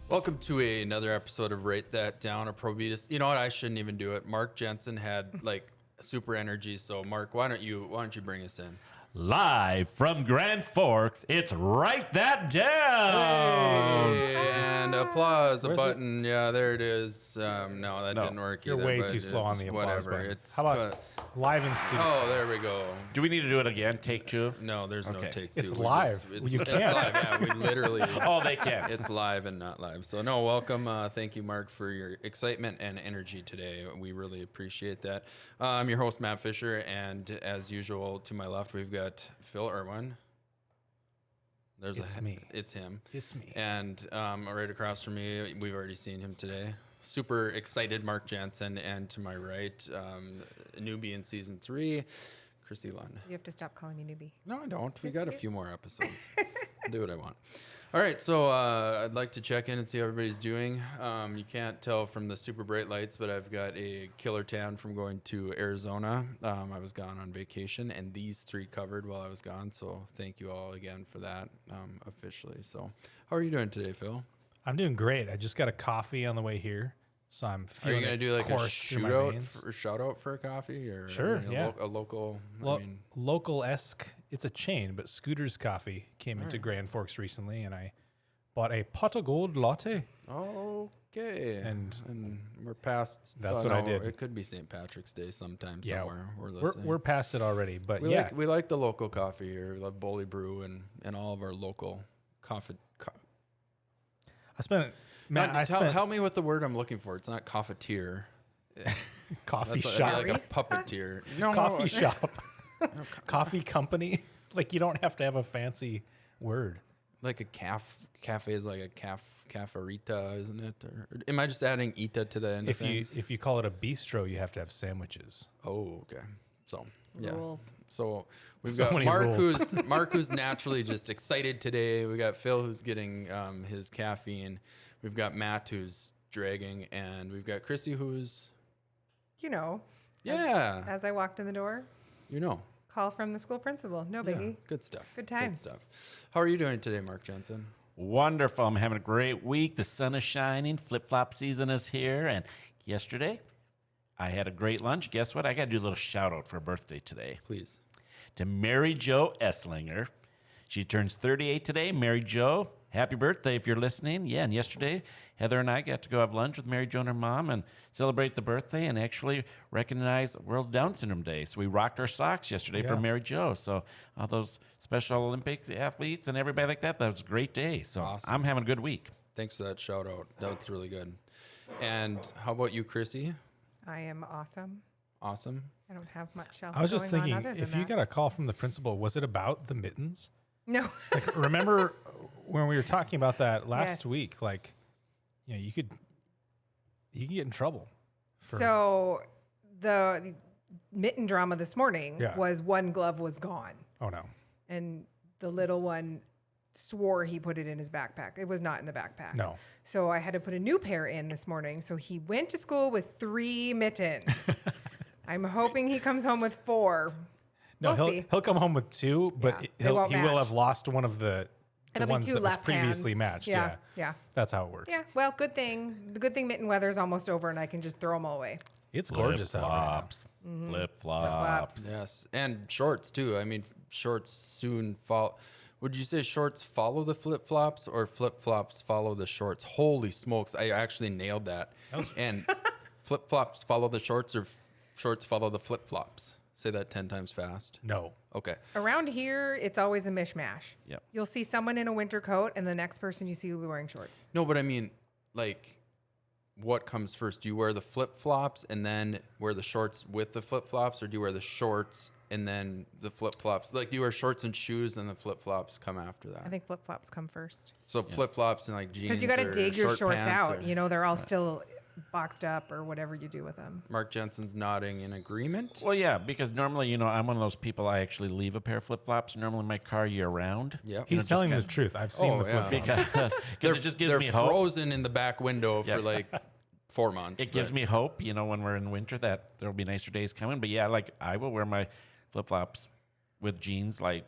Welcome to another episode of Write That Down, a Probetus. You know what? I shouldn't even do it. Mark Jensen had like super energy. So Mark, why don't you bring us in? Live from Grand Forks, it's Write That Down. Hey, and applause, a button. Yeah, there it is. No, that didn't work You're either. way but too slow on the applause whatever. button. It's How about live in studio? Oh, there we go. Do we need to do it again? Take two? No, there's no Okay. take It's two. live. You it's can't. live. Yeah, we literally. Oh, they can. It's live and not live. So no, welcome. Thank you, Mark, for your excitement and energy today. We really appreciate that. I'm your host, Matt Fisher, and as usual, to my left, we've got Phil Irwin. It's me. It's him. It's me. And right across from me, we've already seen him today. Super excited, Mark Jansen. And to my right, a newbie in season 3, Chrissy Lund. You have to stop calling me newbie. No, I don't. We Yes, got you a do. few more episodes. I'll do what I want. All right, so I'd like to check in and see how everybody's doing. You can't tell from the super bright lights, but I've got a killer tan from going to Arizona. I was gone on vacation, and these 3 covered while I was gone. So thank you all again for that officially. So how are you doing today, Phil? I'm doing great. I just got a coffee on the way here, so I'm Are feeling you going to do like a shootout shout out for a coffee? Or Sure, yeah. A local, local-esque. It's a chain, but Scooter's Coffee came into Grand Forks recently, and I bought a pot of gold latte. Okay. And we're past. That's what I did. It could be St. Patrick's Day sometime Yeah, somewhere. We're listening. We're past it already, but we yeah. we like the local coffee here. We love Bully Brew and all of our local coffee. Help me with the word I'm looking for. It's not cafetier. Coffee That's shop. like a puppeteer. No, Coffee shop. Coffee company. Like, you don't have to have a fancy word. Like a cafe is like a cafarita, isn't it? Or am I just adding ita to the end of things? If you call it a bistro, you have to have sandwiches. Oh, okay. So yeah. Rules. So we've So got many Mark, rules. who's naturally just excited today. We got Phil, who's getting his caffeine. We've got Matt, who's dragging, and we've got Chrissy, who's You know, yeah, as I walked in the door, you know, call from the school principal. No yeah, biggie. good stuff. Good time. Good stuff. How are you doing today, Mark Jensen? Wonderful. I'm having a great week. The sun is shining. Flip-flop season is here. And yesterday, I had a great lunch. Guess what? I got to do a little shout-out for a birthday today. Please. To Mary Jo Esslinger. She turns 38 today. Mary Jo, happy birthday if you're listening. Yeah, and yesterday, Heather and I got to go have lunch with Mary Jo and her mom and celebrate the birthday and actually recognize World Down Syndrome Day. So we rocked our socks yesterday for Yeah. Mary Jo. So all those Special Olympics athletes and everybody like that was a great day. So Awesome. I'm having a good week. Thanks for that shout out. That's really good. And how about you, Chrissy? I am awesome. Awesome. I don't have much else I was just going on thinking, other than if you that. got a call from the principal, was it about the mittens? No. Like, remember when we were talking about that last Yes. week? Like, you know, you can get in trouble. So the mitten drama this morning Yeah. was one glove was gone. Oh no. And the little one swore he put it in his backpack. It was not in the backpack. No. So I had to put a new pair in this morning. So he went to school with 3 mittens. I'm hoping he comes home with 4. No, We'll see. he'll come home with 2, but Yeah, they won't he will match. have lost one of the It'll be ones 2 that was left previously hands. matched. Yeah. Yeah. Yeah. That's how it works. Yeah. Well, good thing. The good thing mitten weather is almost over and I can just throw them all away. It's gorgeous out right now. Flip-flops. Flip-flops. Flip-flops. Yes, and shorts too. I mean, shorts soon follow. Would you say shorts follow the flip flops or flip flops follow the shorts? Holy smokes! I actually nailed that. And flip flops follow the shorts, or shorts follow the flip flops. Say that 10 times fast. No. Okay. Around here, it's always a mishmash. Yep. You'll see someone in a winter coat and the next person you see will be wearing shorts. No, but I mean, like, what comes first? Do you wear the flip flops and then wear the shorts with the flip flops, or do you wear the shorts and then the flip flops? Like, do you wear shorts and shoes and the flip flops come after that? I think flip flops come first. So flip flops and like jeans. Because you got to or dig your short shorts pants out. or- You know, they're all still boxed up or whatever you do with them. Mark Jensen's nodding in agreement. Well, yeah, because normally, I'm one of those people, I actually leave a pair of flip-flops normally in my car year-round. Yep. He's telling the truth. I've seen Oh, the yeah. flip Because it just gives they're me hope. frozen in the back window for like 4 months. It gives but- me hope, when we're in winter, that there'll be nicer days coming. But yeah, like I will wear my flip-flops with jeans, like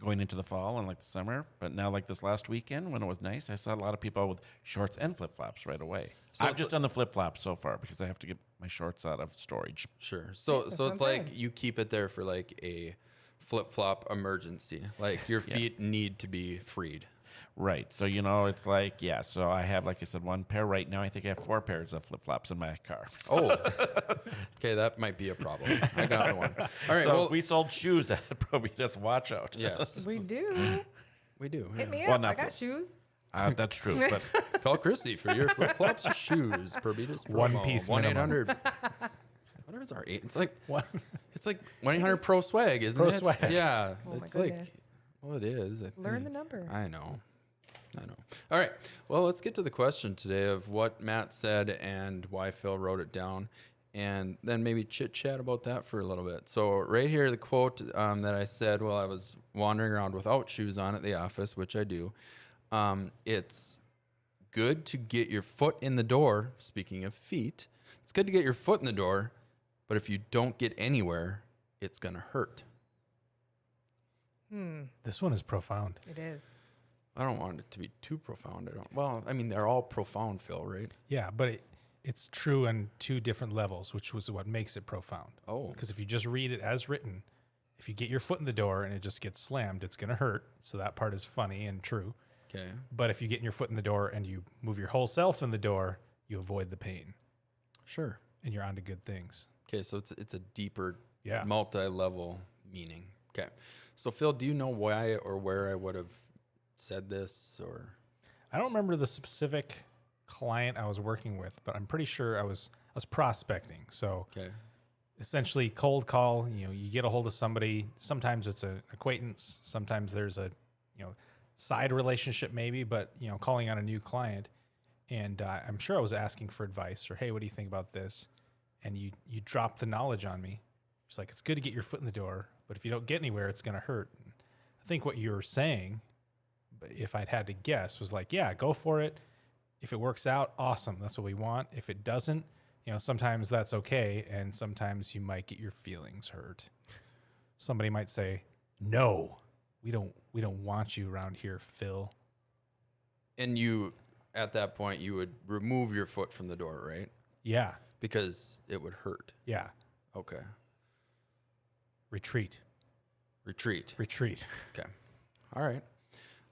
going into the fall and like the summer. But now, like this last weekend when it was nice, I saw a lot of people with shorts and flip flops right away. So I've it's just done the flip flops so far because I have to get my shorts out of storage. Sure. So That so it's sounds like good. you keep it there for like a flip flop emergency. Like your feet need to be freed. Right. So, it's like, so I have, like I said, one pair right now. I think I have 4 pairs of flip flops in my car. Oh, okay, that might be a problem. I got one. All right. So well, if we sold shoes, I'd probably just watch out. yes, We do. we do. Hit me Well, up. I not got for- shoes. That's true. But Call Chrissy for your flip flops or shoes. Perbetus One promo. piece 1-800. What is our 8? It's like What? 1-800 Pro Swag, isn't Pro it? Swag. Yeah. Oh my it's like, goodness. well, it is. I Learn the think. number. I know. All right. Well, let's get to the question today of what Matt said and why Phil wrote it down, and then maybe chit chat about that for a little bit. So, right here, the quote that I said while I was wandering around without shoes on at the office, which I do. It's good to get your foot in the door. Speaking of feet, it's good to get your foot in the door, but if you don't get anywhere, it's going to hurt. This one is profound. It is. I don't want it to be too profound. Well, I mean, they're all profound, Phil, right? Yeah, but it's true on 2 different levels, which was what makes it profound. Oh. Because if you just read it as written, if you get your foot in the door and it just gets slammed, it's going to hurt. So that part is funny and true. Okay. But if you get your foot in the door and you move your whole self in the door, you avoid the pain Sure. and you're on to good things. Okay, so it's a deeper, Yeah. multi-level meaning. Okay. So, Phil, do you know why or where I would have said this or? I don't remember the specific client I was working with, but I'm pretty sure I was prospecting. So Okay. essentially cold call, you get a hold of somebody. Sometimes it's an acquaintance. Sometimes there's a, side relationship maybe, but, calling on a new client. And I'm sure I was asking for advice or, hey, what do you think about this? And you drop the knowledge on me. It's like, it's good to get your foot in the door, but if you don't get anywhere, it's going to hurt. I think what you were saying, but if I'd had to guess, was like, yeah, go for it. If it works out, awesome. That's what we want. If it doesn't, sometimes that's okay. And sometimes you might get your feelings hurt. Somebody might say, no, we don't want you around here, Phil. And you, at that point, you would remove your foot from the door, right? Yeah. Because it would hurt. Yeah. Okay. Retreat. Retreat. Okay. All right.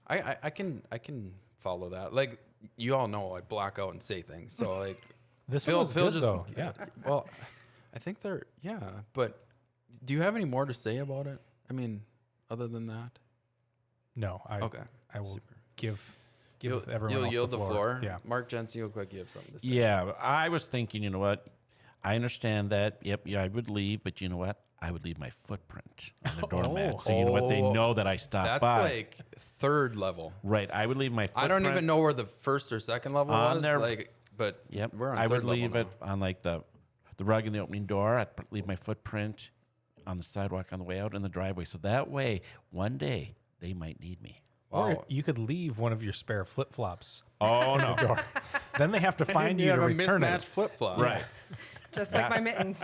I can follow that. Like, you all know I black out and say things. So like This Phil one was good, just though. Yeah. Well, I think they're but do you have any more to say about it? I mean, other than that? No, I will Super. give You'll everyone else yield the floor. Yeah. Mark Jensen, you look like you have something to say. yeah, I was thinking, you know what? I understand that. Yep, I would leave, but you know what? I would leave my footprint on the doormat. So you know what? They know that I stopped That's by. like third level. Right. I would leave my footprint. I don't even know where the first or second level On was. there. Like, but Yep. we're on I third would leave level it on like the rug in the opening door. I'd leave my footprint on the sidewalk on the way out in the driveway. So that way, one day, they might need me. Wow. Or you could leave one of your spare flip flops Oh, no. door. Then they have to find you have to a return mismatched it. flip flop. Right. Just like my mittens.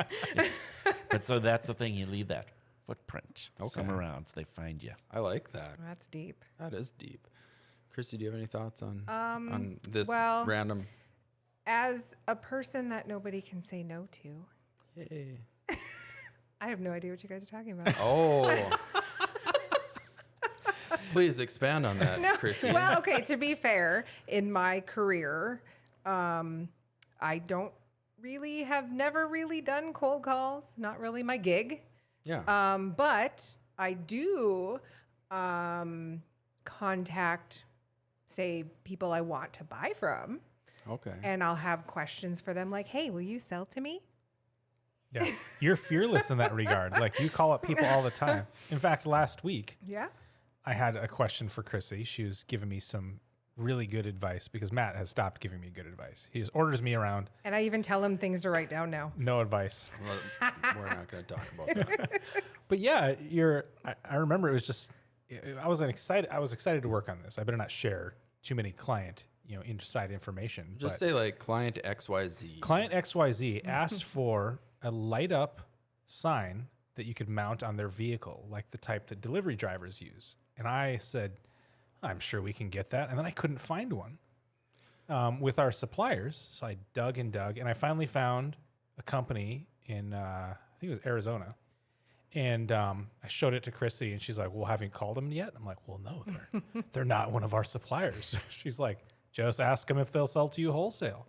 But so that's the thing. You leave that footprint Okay. somewhere around so they find you. I like that. That's deep. That is deep. Christy, do you have any thoughts on this well- random? As a person that nobody can say no to, Yay. I have no idea what you guys are talking about. Oh. Please expand on that, No. Christy. Well, okay, to be fair, in my career, I don't really have never really done cold calls, not really my gig. yeah. But I do contact, say, people I want to buy from, Okay. and I'll have questions for them like, hey, will you sell to me? Yeah. You're fearless in that regard. Like you call up people all the time. In fact, last week, Yeah. I had a question for Chrissy. She was giving me some really good advice because Matt has stopped giving me good advice. He just orders me around. And I even tell them things to write down now. No advice. Well, we're not going to talk about that. But yeah, I remember it was just, I was excited to work on this. I better not share too many client, inside information. Just but say like client XYZ. client XYZ asked for a light up sign that you could mount on their vehicle, like the type that delivery drivers use. And I said, I'm sure we can get that. And then I couldn't find one with our suppliers. So I dug and dug, and I finally found a company in, I think it was Arizona. And I showed it to Chrissy, and she's like, well, haven't you called them yet? I'm like, well, no, they're not one of our suppliers. She's like, just ask them if they'll sell to you wholesale.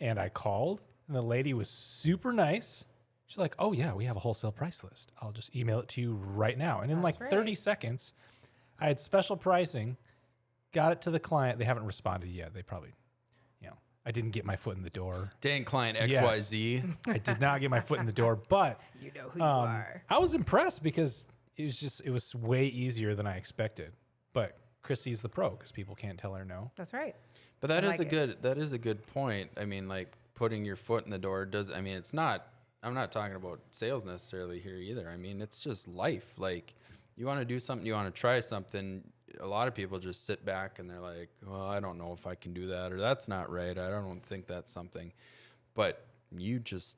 And I called, and the lady was super nice. She's like, oh, yeah, we have a wholesale price list. I'll just email it to you right now. And in That's 30 right. seconds, I had special pricing, got it to the client. They haven't responded yet. They probably, I didn't get my foot in the door. Dang client Yes. XYZ. I did not get my foot in the door, but You know who you are. I was impressed because it was way easier than I expected. But Chrissy's the pro because people can't tell her no. That's right. But that I is like that is a good point. I mean, like putting your foot in the door it's not, I'm not talking about sales necessarily here either. I mean, it's just life. Like you want to do something, you want to try something. A lot of people just sit back and they're like, well, I don't know if I can do that, or that's not right. I don't think that's something. But you just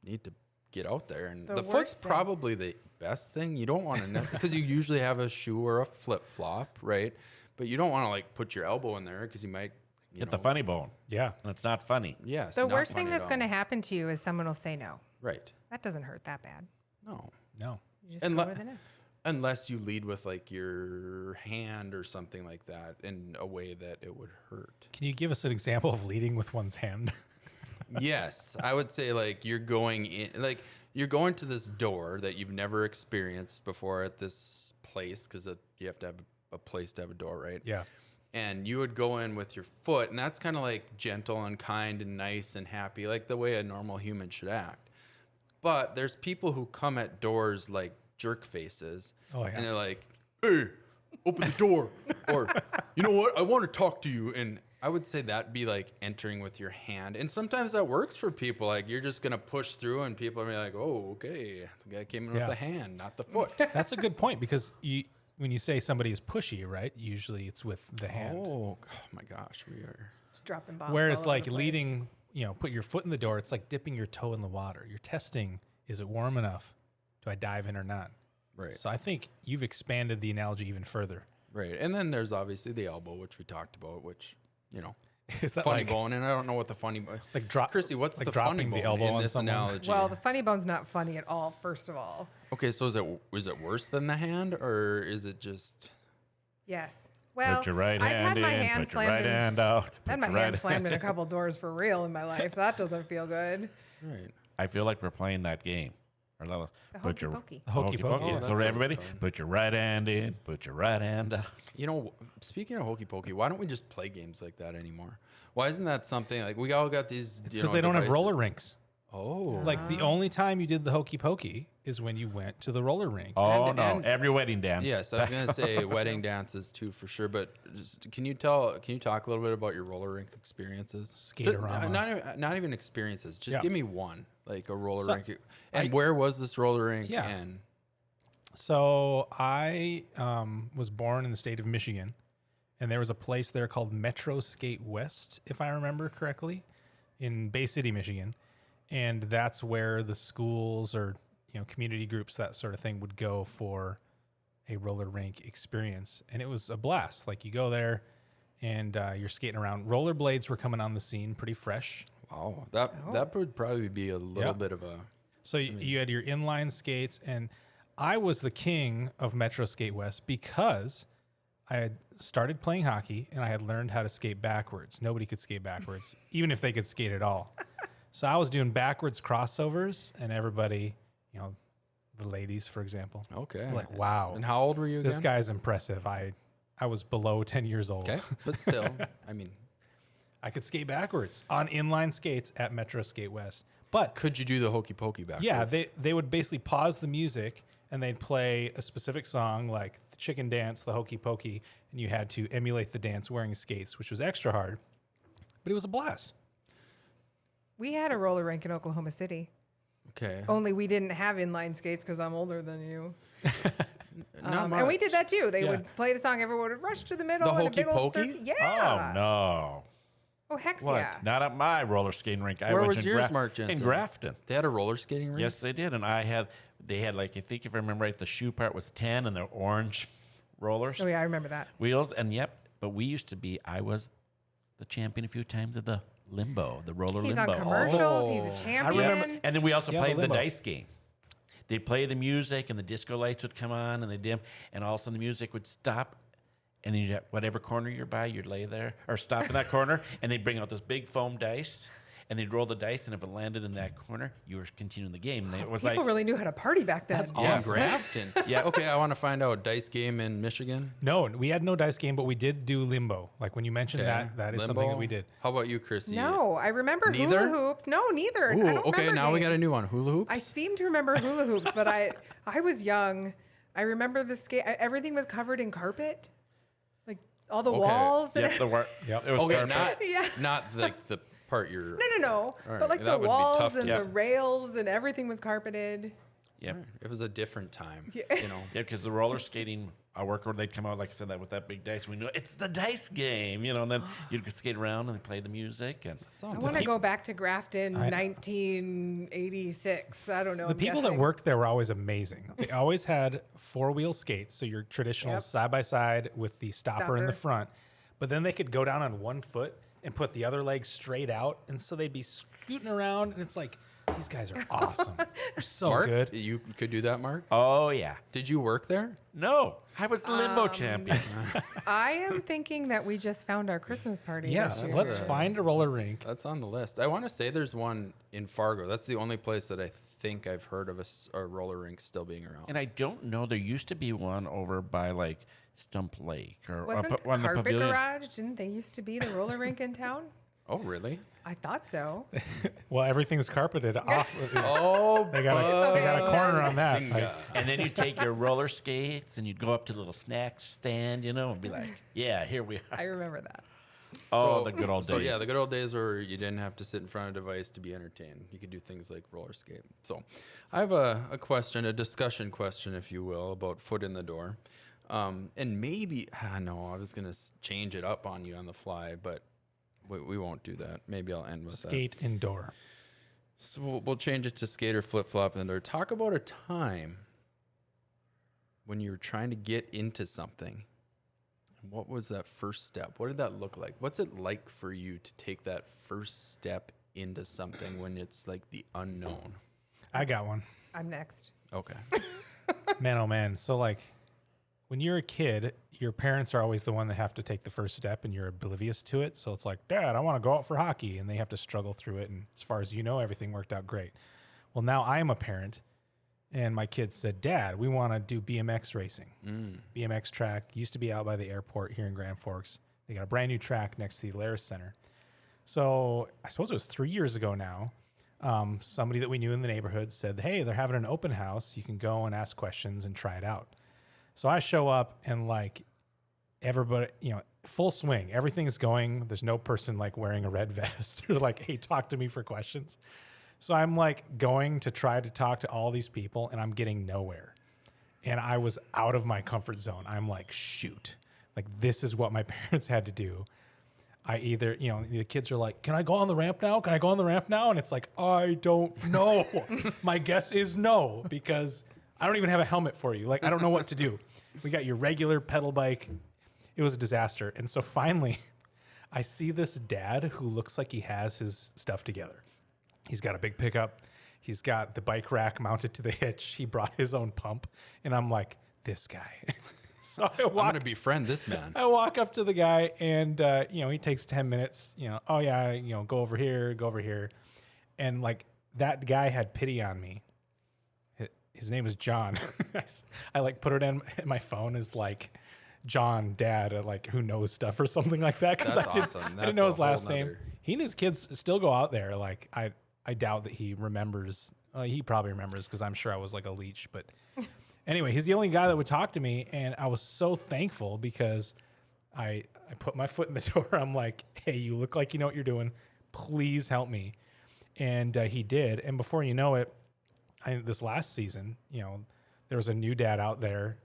need to get out there. And The the foot's worst thing- probably the best thing. You don't want to, because you usually have a shoe or a flip flop, right? But you don't want to like put your elbow in there because you might Get the funny bone. Yeah. And it's not funny. Yes. The not worst thing funny that's at going to all. happen to you is someone will say no. Right. That doesn't hurt that bad. No. No. You just And go le- with the next. Unless you lead with like your hand or something like that in a way that it would hurt. Can you give us an example of leading with one's hand? Yes, I would say like you're going to this door that you've never experienced before at this place, because you have to have a place to have a door, right? Yeah. And you would go in with your foot, and that's kind of like gentle and kind and nice and happy, like the way a normal human should act. But there's people who come at doors like jerk faces, Oh, yeah. and they're like, "Hey, open the door," or "You know what? I want to talk to you." And I would say that'd be like entering with your hand, and sometimes that works for people. Like you're just gonna push through, and people are like, "Oh, okay, the guy came in with Yeah. the hand, not the foot." That's a good point because when you say somebody is pushy, right? Usually it's with the hand. Oh my gosh, we are. Just dropping bombs. Whereas all over like the place. leading, put your foot in the door, it's like dipping your toe in the water. You're testing, is it warm enough? Do I dive in or not? Right. So I think you've expanded the analogy even further. Right. And then there's obviously the elbow, which we talked about, which, Is that funny like, bone. And I don't know what the funny bone. like drop Chrissy, what's like the dropping funny the bone elbow in on this someone? analogy? Well, the funny bone's not funny at all, first of all. Okay, so is it worse than the hand, or is it just? Yes. Well, Put your right I've hand had my in, hand put your slammed right in. hand out. I've put had my your right hand slammed in a couple doors for real in my life. That doesn't feel good. Right. I feel like we're playing that game. The Put hokey your pokey. Hokey pokey. Oh, that's So what it's everybody, called. put your right hand in, put your right hand out. Speaking of hokey pokey, why don't we just play games like that anymore? Why isn't that something like we all got these? It's because they don't have devices- roller rinks. Oh. Like the only time you did the hokey pokey is when you went to the roller rink. Oh, And- no. and- Every wedding dance. Yes, I was gonna say wedding dances too for sure. But just, can you talk a little bit about your roller rink experiences? Skaterama. Not even experiences. Just Yeah. give me one, like a roller So, rink. And where was this roller rink? Yeah. And So I was born in the state of Michigan, and there was a place there called Metro Skate West, if I remember correctly, in Bay City, Michigan, and that's where the schools or community groups, that sort of thing, would go for a roller rink experience, and it was a blast. Like you go there, and you're skating around. Rollerblades were coming on the scene pretty fresh. wow, that would probably be a little Yeah. bit of a. So you had your inline skates, and I was the king of Metro Skate West because I had started playing hockey and I had learned how to skate backwards. Nobody could skate backwards, even if they could skate at all. So I was doing backwards crossovers, and everybody, the ladies, for example, Okay. were like, wow, And how old were you again? this guy's impressive. I was below 10 years old. Okay, but still, I mean, I could skate backwards on inline skates at Metro Skate West. But could you do the hokey pokey backwards? yeah, they would basically pause the music and they'd play a specific song like the chicken dance, the hokey pokey, and you had to emulate the dance wearing skates, which was extra hard, but it was a blast. We had a roller rink in Oklahoma City. Okay. Only we didn't have inline skates because I'm older than you. Not And we much. did that too. They Yeah. would play the song. Everyone would rush to the middle. The and a hokey big old pokey? circle. Yeah. Oh, no. Oh, heck What? yeah. Not at my roller skating rink. I Where went was to yours, Mark Jensen? In Grafton. They had a roller skating rink. Yes, they did. And they had like, I think if I remember right, the shoe part was 10 and the orange rollers, Oh yeah, I remember that. wheels, and but we used to be. I was the champion a few times of the limbo, the roller He's limbo. on commercials. Oh. He's a I champion. remember- And then we also Yeah, the played the limbo. dice game. They'd play the music, and the disco lights would come on, and they dim, and all of a sudden the music would stop, and then you'd, whatever corner you're by, you'd lay there or stop in that corner, and they'd bring out those big foam dice, and they'd roll the dice, and if it landed in that corner, you were continuing the game. And it was People like, really knew how to party back then. That's Yeah. on Grafton. Yeah. Okay, I want to find out dice game in Michigan. No, we had no dice game, but we did do limbo. Like when you mentioned Okay. that is Limbo. something that we did. How about you, Chrissy? No, I remember Neither? hula hoops. No, neither. Ooh, I don't okay, remember now we got a games. new one. Hula hoops. I seem to remember hula hoops, but I was young. I remember the skate. Everything was covered in carpet, like all the Okay. walls. And yep, it was Okay, carpet. Yeah. not like the part you're. no. All right, But like that the would be walls tough and to- the rails and everything was carpeted. Yep. It was a different time. Yeah. You know. Yeah, because the roller skating, our work where they'd come out, like I said, that with that big dice. We knew it's the dice game, and then you'd skate around and play the music. And I Sounds want to nice. go back to Grafton, I- 1986. I don't know. The I'm people that guessing. worked there were always amazing. They always had four-wheel skates, so your traditional Yep. side-by-side with the stopper in the Stopper. front. But then they could go down on one foot and put the other leg straight out, and so they'd be scooting around, and it's like, these guys are awesome. They're so Mark, good. you could do that, Mark. oh yeah, Did you work there? no, I was the limbo champion. I am thinking that we just found our Christmas party. Yeah, this year. let's find a roller rink. That's on the list. I want to say there's one in Fargo. That's the only place that I think I've heard of a roller rink still being around. And I don't know. There used to be one over by like Stump Lake or Wasn't up on the Carpet pavilion. Garage? Didn't they used to be the roller rink in town? Oh, really? I thought so. Well, everything's carpeted off. Oh, They got a corner on that. Zinga. And then you'd take your roller skates and you'd go up to the little snack stand, and be like, "Yeah, here we I are." remember that. Oh, the good old days. So yeah, the good old days where you didn't have to sit in front of a device to be entertained. You could do things like roller skate. So I have a question, a discussion question, if you will, about foot in the door. And maybe, no, I was going to change it up on you on the fly, but we won't do that. Maybe I'll end with Skate indoor. that. So we'll change it to skate or flip-flop indoor. Talk about a time when you were trying to get into something. What was that first step? What did that look like? What's it like for you to take that first step into something when it's like the unknown? I got one. I'm next. Okay. Man, oh man. So like when you're a kid, your parents are always the one that have to take the first step and you're oblivious to it. So it's like, Dad, I want to go out for hockey. And they have to struggle through it. And as far as you know, everything worked out great. Well, now I am a parent and my kids said, Dad, we want to do BMX racing. BMX track used to be out by the airport here in Grand Forks. They got a brand new track next to the Alaris Center. So I suppose it was 3 years ago now. Somebody that we knew in the neighborhood said, hey, they're having an open house. You can go and ask questions and try it out. So I show up and like everybody, full swing. Everything's going. There's no person like wearing a red vest or like, hey, talk to me for questions. So I'm like going to try to talk to all these people and I'm getting nowhere. And I was out of my comfort zone. I'm like, shoot, like this is what my parents had to do. I either, the kids are like, can I go on the ramp now? Can I go on the ramp now? And it's like, I don't know. My guess is no, because I don't even have a helmet for you. Like, I don't know what to do. We got your regular pedal bike. It was a disaster. And so finally, I see this dad who looks like he has his stuff together. He's got a big pickup. He's got the bike rack mounted to the hitch. He brought his own pump. And I'm like, this guy. So I'm going to befriend this man. I walk up to the guy and, he takes 10 minutes, oh yeah, go over here. And like that guy had pity on me. His name is John. I like put it in my phone as like John, dad, like who knows stuff or something like that. Cause That's I awesome. didn't That's know a his last whole name. nother- He and his kids still go out there. Like I doubt that he remembers. He probably remembers because I'm sure I was like a leech, but anyway, he's the only guy that would talk to me, and I was so thankful because I put my foot in the door. I'm like, hey, you look like you know what you're doing. Please help me. And he did. And before you know it, this last season, there was a new dad out there,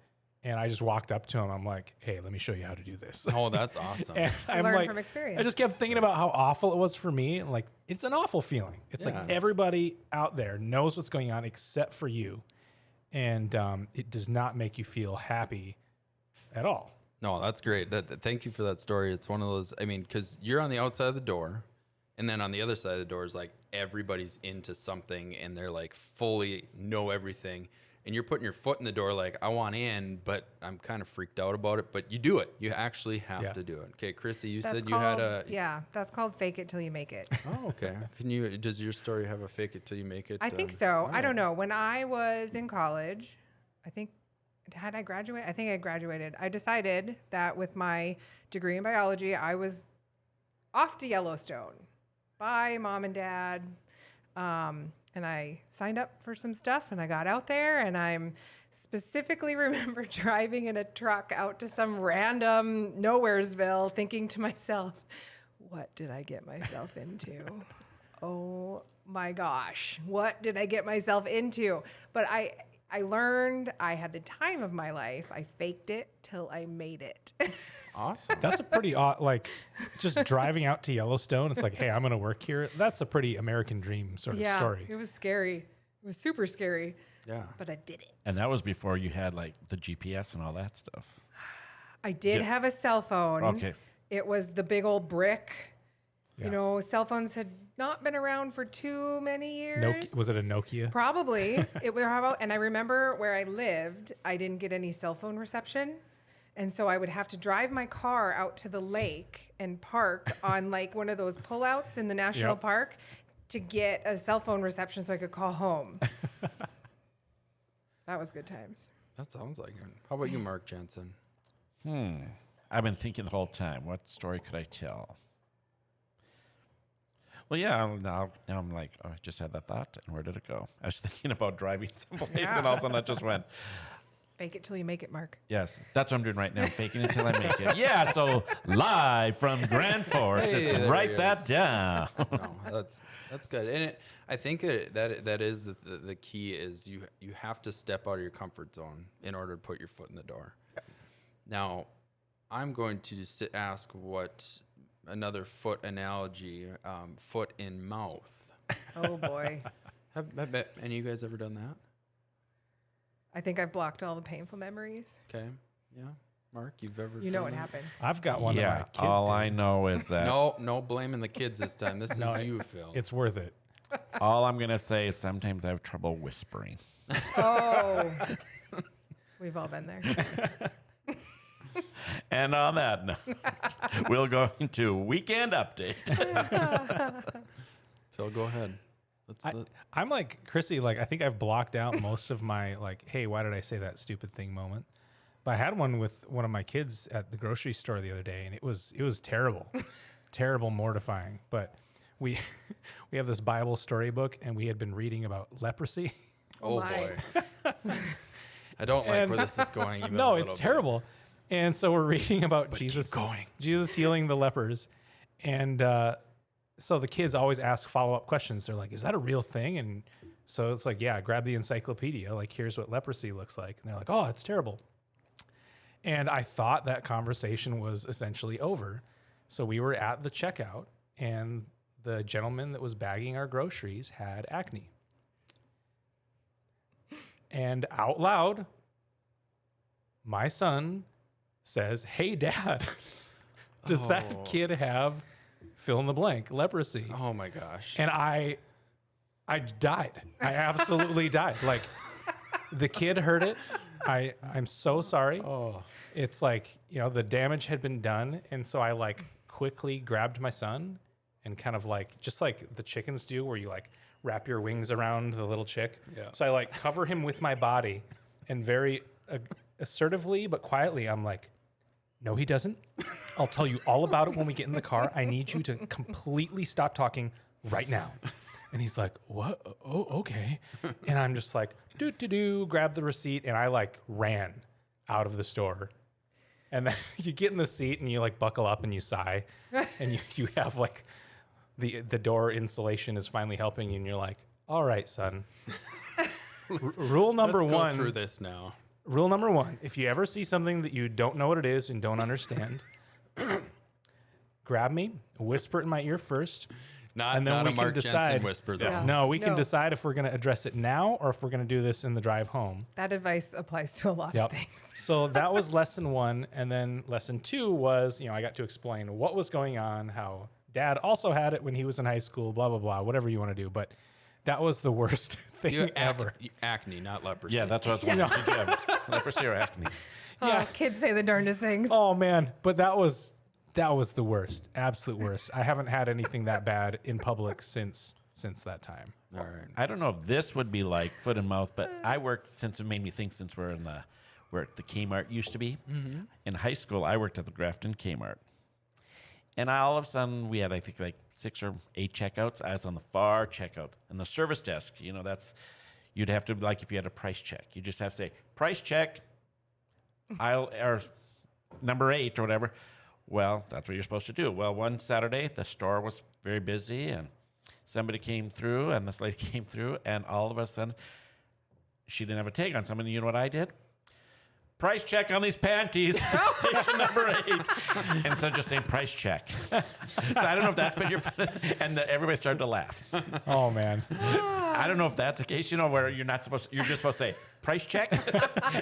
and I just walked up to him. I'm like, hey, let me show you how to do this. Oh, that's awesome. And I'm Learn like, from experience. I just kept thinking about how awful it was for me. Like, it's an awful feeling. It's like Yeah. everybody out there knows what's going on except for you. And it does not make you feel happy at all. No, that's great. Thank you for that story. It's one of those, I mean, because you're on the outside of the door, and then on the other side of the door is like everybody's into something and they're like fully know everything. And you're putting your foot in the door like, I want in, but I'm kind of freaked out about it. But you do it. You actually have to do it. Okay, Chrissy, you said you had a... Yeah, that's called fake it till you make it. Oh, okay. Does your story have a fake it till you make it? I think so. I don't know. When I was in college, I think, had I graduated? I think I graduated. I decided that with my degree in biology, I was off to Yellowstone. Bye, Mom and Dad. And I signed up for some stuff and I got out there, and I'm specifically remember driving in a truck out to some random nowheresville thinking to myself, what did I get myself into? Oh my gosh, what did I get myself into? But I learned I had the time of my life. I faked it till I made it. Awesome. That's a pretty odd, like, just driving out to Yellowstone. It's like, hey, I'm going to work here. That's a pretty American dream sort of story. It was scary. It was super scary. Yeah. But I did it. And that was before you had like the GPS and all that stuff. I did have a cell phone. Okay. It was the big old brick. Yeah. You know, cell phones had not been around for too many years. Was it a Nokia? Probably. And I remember where I lived, I didn't get any cell phone reception. And so I would have to drive my car out to the lake and park on like one of those pullouts in the national park to get a cell phone reception so I could call home. That was good times. That sounds like it. How about you, Mark Jensen? I've been thinking the whole time, what story could I tell? Well, yeah, now I'm like, oh, I just had that thought, and where did it go? I was thinking about driving someplace, and all of a sudden that just went. Fake it till you make it, Mark. Yes, that's what I'm doing right now, faking it till I make it. Yeah, so live from Grand Forks, Hey, it's there write he that is. down. No, that's good, and I think that is the key is you have to step out of your comfort zone in order to put your foot in the door. Now, I'm going to ask what another foot analogy, foot in mouth. Oh, boy. Have any of you guys ever done that? I think I've blocked all the painful memories. Okay, yeah. Mark, you've ever? You know done what that? happens. I've got one that Yeah, my kid all did. I know is that No blaming the kids this time. This is you, Phil. It's worth it. all I'm going to say is sometimes I have trouble whispering. Oh, we've all been there. And on that note, we'll go into Weekend Update. Phil, go ahead. I'm like Chrissy, like I think I've blocked out most of my like, hey, why did I say that stupid thing moment? But I had one with one of my kids at the grocery store the other day, and it was terrible, terrible, mortifying. But we have this Bible storybook, and we had been reading about leprosy. Oh my. boy. I don't like where this is going. Even No, a it's little bit. terrible. And so we're reading about But Jesus keep going. Jesus healing the lepers, and so the kids always ask follow-up questions. They're like, is that a real thing? And so it's like, yeah, grab the encyclopedia. Like, here's what leprosy looks like. And they're like, oh, it's terrible. And I thought that conversation was essentially over. So we were at the checkout, and the gentleman that was bagging our groceries had acne. And out loud, my son says, hey, Dad, does that kid have fill in the blank leprosy? Oh my gosh. And I died. I absolutely died. Like, the kid heard it. I'm so sorry. Oh. It's like, the damage had been done. And so I like quickly grabbed my son and kind of like, just like the chickens do, where you like wrap your wings around the little chick. Yeah. So I like cover him with my body, and very assertively but quietly, I'm like, no, he doesn't. I'll tell you all about it when we get in the car. I need you to completely stop talking right now. And he's like, what? Oh, okay. And I'm just like, grab the receipt. And I like ran out of the store. And then you get in the seat and you like buckle up and you sigh. And you have like the door insulation is finally helping you. And you're like, all right, son. Rule number Let's go one. through this now. Rule number one, if you ever see something that you don't know what it is and don't understand, grab me, whisper it in my ear first, Not, And then not we a can Mark decide. Jensen whisper, though. Yeah. No, we can No. decide if we're going to address it now or if we're going to do this in the drive home. That advice applies to a lot Yep. of things. So that was lesson 1. And then lesson 2 was, I got to explain what was going on, how dad also had it when he was in high school, blah, blah, blah, whatever you want to do. But that was the worst thing You ever. acne, not leprosy. Yeah, that's what I was wondering. Did you have leprosy or acne? Yeah. Oh, kids say the darndest things. Oh, man. But that was the worst, absolute worst. I haven't had anything that bad in public since that time. All right. I don't know if this would be like foot and mouth, but I worked, since it made me think, since we're in where the Kmart used to be. Mm-hmm. In high school, I worked at the Grafton Kmart. And all of a sudden, we had, I think, like 6 or 8 checkouts. I was on the far checkout. And the service desk, you'd have to, like, if you had a price check, you just have to say, price check, or number 8 or whatever. Well, that's what you're supposed to do. Well, one Saturday, the store was very busy, and somebody came through, and this lady came through, and all of a sudden, she didn't have a tag on something. You know what I did? Price check on these panties. Station number 8. Instead of just saying price check. So I don't know if that's been your... And everybody started to laugh. Oh, man. I don't know if that's the case, where you're just supposed to say price check.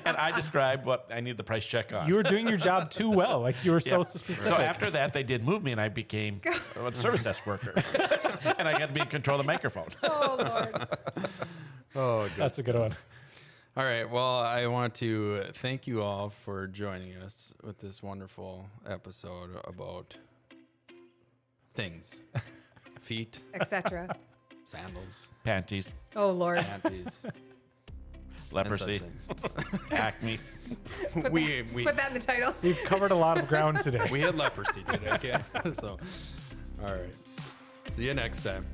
And I described what I need the price check on. You were doing your job too well. Like, you were so Yeah. specific. So after that, they did move me, and I became a service desk worker. And I got to be in control of the microphone. Oh, Lord. Oh, good. That's a good one. All right. Well, I want to thank you all for joining us with this wonderful episode about things, feet, Etc. sandals, Panties, Oh, Lord. panties, leprosy, and such things. acne. we Put that in the title. We've covered a lot of ground today. we had leprosy today. Okay. So, all right. See you next time.